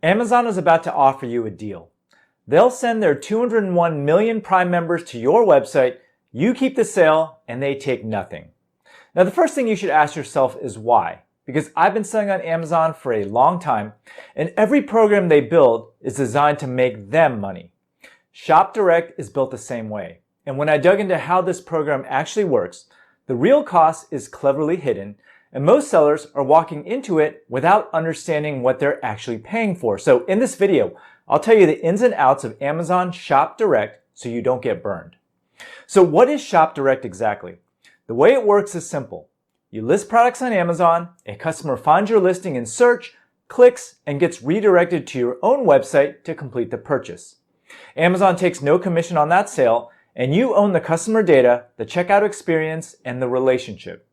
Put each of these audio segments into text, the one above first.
Amazon is about to offer you a deal. They'll send their 201 million Prime members to your website, you keep the sale, and they take nothing. Now, the first thing you should ask yourself is why? Because I've been selling on Amazon for a long time, and every program they build is designed to make them money. Shop Direct is built the same way. And when I dug into how this program actually works, the real cost is cleverly hidden, and most sellers are walking into it without understanding what they're actually paying for. So in this video, I'll tell you the ins and outs of Amazon Shop Direct so you don't get burned. So what is Shop Direct exactly? The way it works is simple. You list products on Amazon, a customer finds your listing in search, clicks, and gets redirected to your own website to complete the purchase. Amazon takes no commission on that sale, and you own the customer data, the checkout experience, and the relationship.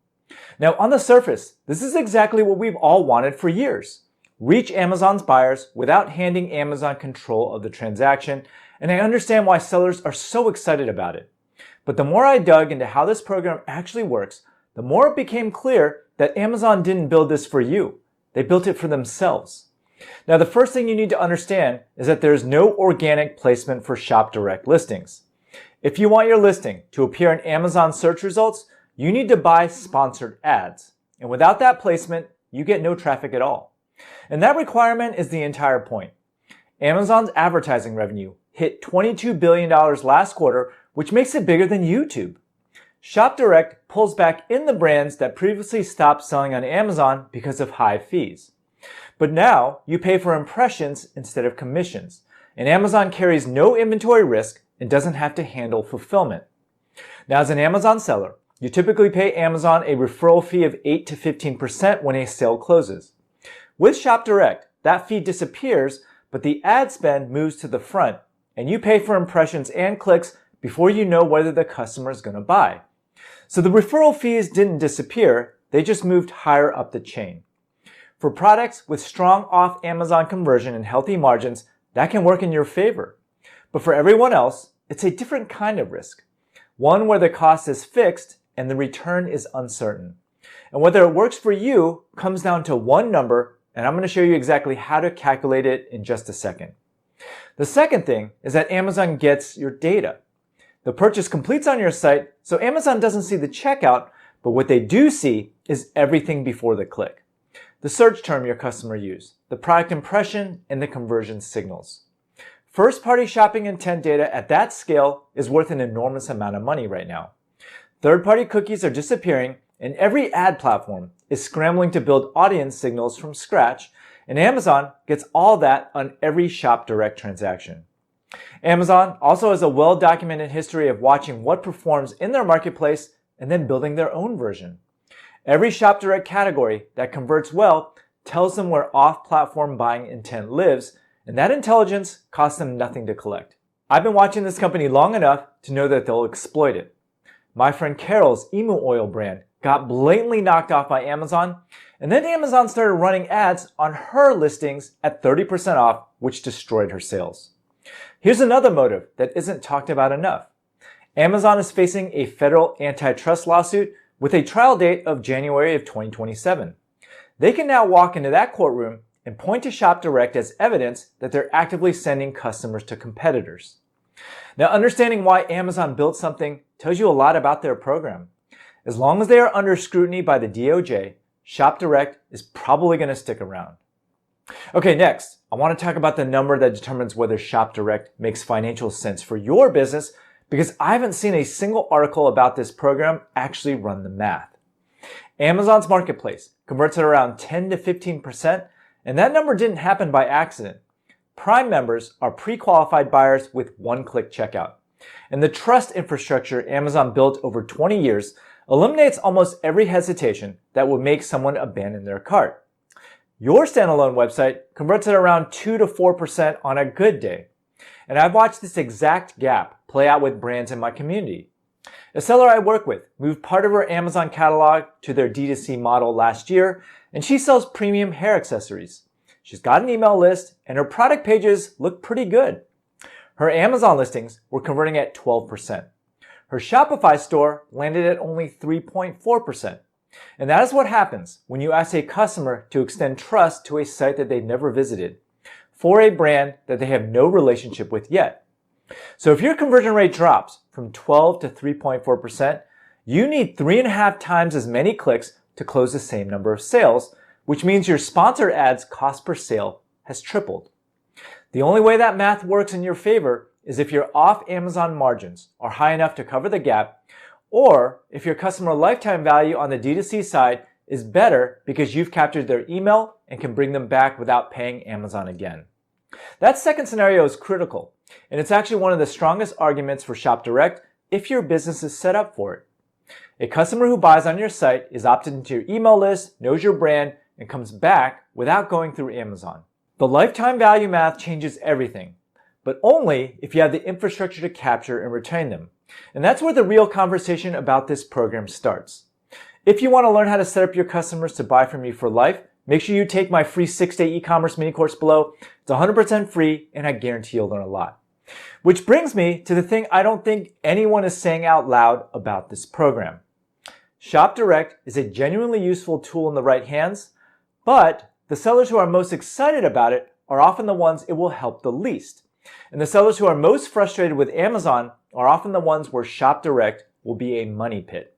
Now, on the surface, this is exactly what we've all wanted for years. Reach Amazon's buyers without handing Amazon control of the transaction, and I understand why sellers are so excited about it. But the more I dug into how this program actually works, the more it became clear that Amazon didn't build this for you. They built it for themselves. Now, the first thing you need to understand is that there's no organic placement for Shop Direct listings. If you want your listing to appear in Amazon search results, you need to buy sponsored ads. And without that placement, you get no traffic at all. And that requirement is the entire point. Amazon's advertising revenue hit $22 billion last quarter, which makes it bigger than YouTube. Shop Direct pulls back in the brands that previously stopped selling on Amazon because of high fees. But now you pay for impressions instead of commissions, and Amazon carries no inventory risk and doesn't have to handle fulfillment. Now, as an Amazon seller, you typically pay Amazon a referral fee of 8 to 15% when a sale closes. With Shop Direct, that fee disappears, but the ad spend moves to the front, and you pay for impressions and clicks before you know whether the customer is going to buy. So the referral fees didn't disappear, they just moved higher up the chain. For products with strong off Amazon conversion and healthy margins, that can work in your favor. But for everyone else, it's a different kind of risk. One where the cost is fixed and the return is uncertain. And whether it works for you comes down to one number, and I'm going to show you exactly how to calculate it in just a second. The second thing is that Amazon gets your data. The purchase completes on your site, so Amazon doesn't see the checkout, but what they do see is everything before the click. The search term your customer used, the product impression, and the conversion signals. First-party shopping intent data at that scale is worth an enormous amount of money right now. Third-party cookies are disappearing, and every ad platform is scrambling to build audience signals from scratch, and Amazon gets all that on every Shop Direct transaction. Amazon also has a well-documented history of watching what performs in their marketplace and then building their own version. Every Shop Direct category that converts well tells them where off-platform buying intent lives, and that intelligence costs them nothing to collect. I've been watching this company long enough to know that they'll exploit it. My friend Carol's emu oil brand got blatantly knocked off by Amazon, and then Amazon started running ads on her listings at 30% off, which destroyed her sales. Here's another motive that isn't talked about enough. Amazon is facing a federal antitrust lawsuit with a trial date of January of 2027. They can now walk into that courtroom and point to Shop Direct as evidence that they're actively sending customers to competitors. Now, understanding why Amazon built something tells you a lot about their program. As long as they are under scrutiny by the DOJ, Shop Direct is probably going to stick around. Okay, next, I want to talk about the number that determines whether Shop Direct makes financial sense for your business, because I haven't seen a single article about this program actually run the math. Amazon's marketplace converts at around 10 to 15%, and that number didn't happen by accident. Prime members are pre-qualified buyers with one-click checkout. And the trust infrastructure Amazon built over 20 years eliminates almost every hesitation that would make someone abandon their cart. Your standalone website converts at around 2 to 4% on a good day. And I've watched this exact gap play out with brands in my community. A seller I work with moved part of her Amazon catalog to their D2C model last year, and she sells premium hair accessories. She's got an email list, and her product pages look pretty good. Her Amazon listings were converting at 12%. Her Shopify store landed at only 3.4%. And that is what happens when you ask a customer to extend trust to a site that they've never visited. for a brand that they have no relationship with yet. So if your conversion rate drops from 12 to 3.4%, you need 3.5 times as many clicks to close the same number of sales, which means your sponsored ads cost per sale has tripled. The only way that math works in your favor is if your off Amazon margins are high enough to cover the gap, or if your customer lifetime value on the D2C side is better because you've captured their email and can bring them back without paying Amazon again. That second scenario is critical, and it's actually one of the strongest arguments for Shop Direct if your business is set up for it. A customer who buys on your site is opted into your email list, knows your brand, and comes back without going through Amazon. The lifetime value math changes everything, but only if you have the infrastructure to capture and retain them. And that's where the real conversation about this program starts. If you want to learn how to set up your customers to buy from you for life, make sure you take my free 6-day e-commerce mini course below. It's 100% free, and I guarantee you'll learn a lot. Which brings me to the thing I don't think anyone is saying out loud about this program. Shop Direct is a genuinely useful tool in the right hands, but the sellers who are most excited about it are often the ones it will help the least. And the sellers who are most frustrated with Amazon are often the ones where Shop Direct will be a money pit.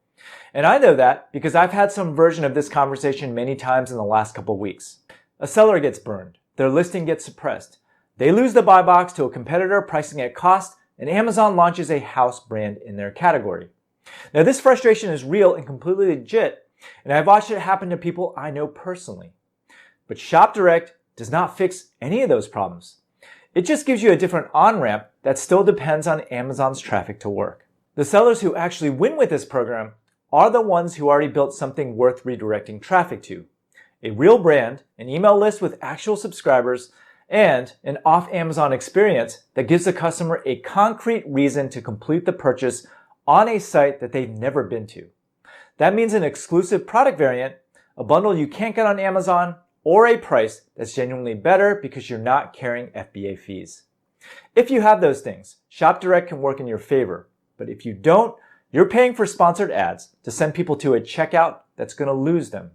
And I know that because I've had some version of this conversation many times in the last couple of weeks. A seller gets burned, their listing gets suppressed, they lose the buy box to a competitor pricing at cost, and Amazon launches a house brand in their category. Now this frustration is real and completely legit, and I've watched it happen to people I know personally. But Shop Direct does not fix any of those problems. It just gives you a different on-ramp that still depends on Amazon's traffic to work. The sellers who actually win with this program are the ones who already built something worth redirecting traffic to. A real brand, an email list with actual subscribers, and an off-Amazon experience that gives the customer a concrete reason to complete the purchase on a site that they've never been to. That means an exclusive product variant, a bundle you can't get on Amazon, or a price that's genuinely better because you're not carrying FBA fees. If you have those things, Shop Direct can work in your favor. But if you don't, you're paying for sponsored ads to send people to a checkout that's going to lose them.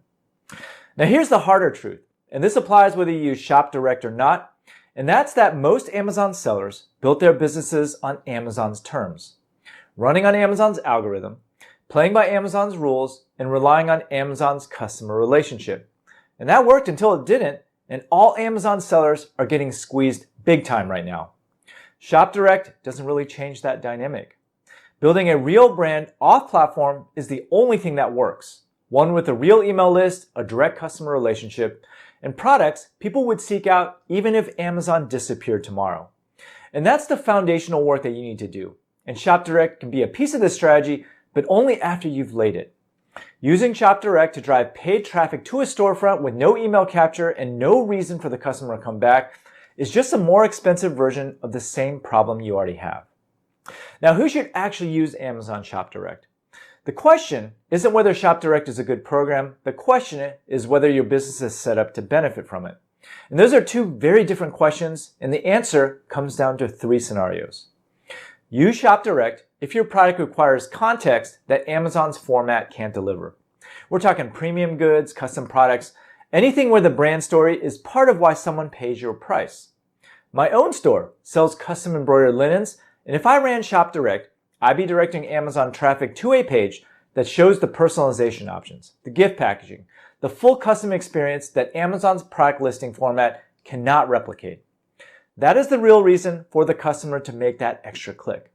Now here's the harder truth, and this applies whether you use Shop Direct or not, and that's that most Amazon sellers built their businesses on Amazon's terms, running on Amazon's algorithm, playing by Amazon's rules, and relying on Amazon's customer relationship. And that worked until it didn't, and all Amazon sellers are getting squeezed big time right now. Shop Direct doesn't really change that dynamic. Building a real brand off-platform is the only thing that works. One with a real email list, a direct customer relationship, and products people would seek out even if Amazon disappeared tomorrow. And that's the foundational work that you need to do. And Shop Direct can be a piece of this strategy, but only after you've laid it. Using Shop Direct to drive paid traffic to a storefront with no email capture and no reason for the customer to come back is just a more expensive version of the same problem you already have. Now, who should actually use Amazon Shop Direct? The question isn't whether Shop Direct is a good program. The question is whether your business is set up to benefit from it. And those are two very different questions, and the answer comes down to 3 scenarios. Use Shop Direct if your product requires context that Amazon's format can't deliver. We're talking premium goods, custom products, anything where the brand story is part of why someone pays your price. My own store sells custom embroidered linens, and if I ran Shop Direct, I'd be directing Amazon traffic to a page that shows the personalization options, the gift packaging, the full custom experience that Amazon's product listing format cannot replicate. That is the real reason for the customer to make that extra click.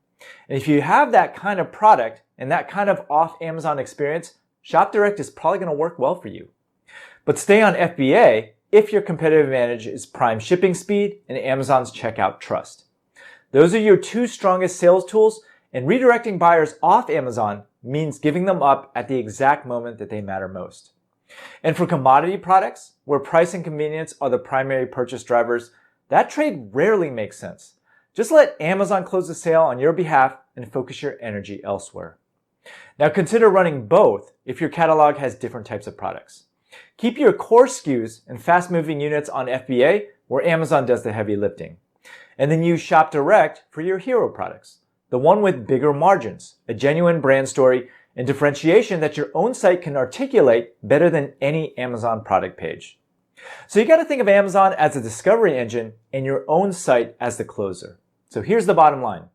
And if you have that kind of product and that kind of off-Amazon experience, Shop Direct is probably going to work well for you. But stay on FBA if your competitive advantage is prime shipping speed and Amazon's checkout trust. Those are your 2 strongest sales tools, and redirecting buyers off Amazon means giving them up at the exact moment that they matter most. And for commodity products, where price and convenience are the primary purchase drivers, that trade rarely makes sense. Just let Amazon close the sale on your behalf and focus your energy elsewhere. Now consider running both if your catalog has different types of products. Keep your core SKUs and fast-moving units on FBA, where Amazon does the heavy lifting. And then use Shop Direct for your hero products, the one with bigger margins, a genuine brand story, and differentiation that your own site can articulate better than any Amazon product page. So you got to think of Amazon as a discovery engine and your own site as the closer. So here's the bottom line.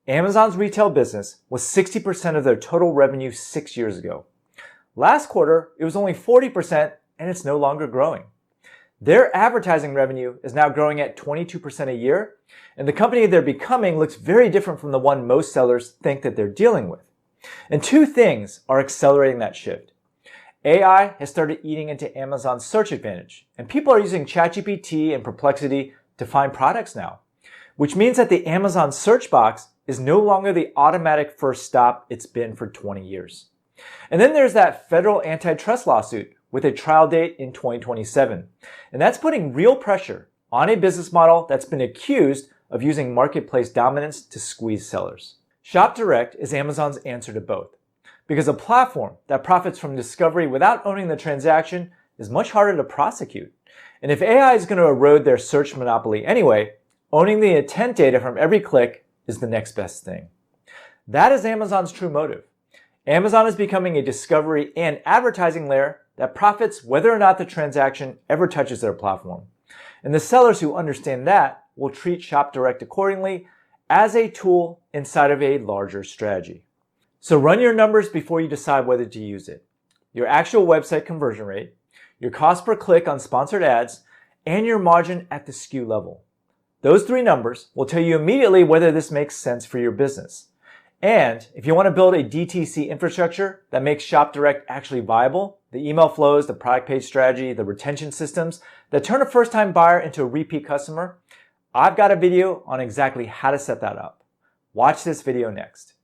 Amazon's retail business was 60% of their total revenue 6 years ago. Last quarter, it was only 40% and it's no longer growing. Their advertising revenue is now growing at 22% a year, and the company they're becoming looks very different from the one most sellers think that they're dealing with. And two things are accelerating that shift. AI has started eating into Amazon's search advantage, and people are using ChatGPT and Perplexity to find products now, which means that the Amazon search box is no longer the automatic first stop it's been for 20 years. And then there's that federal antitrust lawsuit with a trial date in 2027. And that's putting real pressure on a business model that's been accused of using marketplace dominance to squeeze sellers. Shop Direct is Amazon's answer to both, because a platform that profits from discovery without owning the transaction is much harder to prosecute. And if AI is going to erode their search monopoly anyway, owning the intent data from every click is the next best thing. That is Amazon's true motive. Amazon is becoming a discovery and advertising layer that profits whether or not the transaction ever touches their platform. And the sellers who understand that will treat Shop Direct accordingly as a tool inside of a larger strategy. So run your numbers before you decide whether to use it. Your actual website conversion rate, your cost per click on sponsored ads, and your margin at the SKU level. Those three numbers will tell you immediately whether this makes sense for your business. And if you want to build a DTC infrastructure that makes Shop Direct actually viable, the email flows, the product page strategy, the retention systems that turn a first-time buyer into a repeat customer, I've got a video on exactly how to set that up. Watch this video next.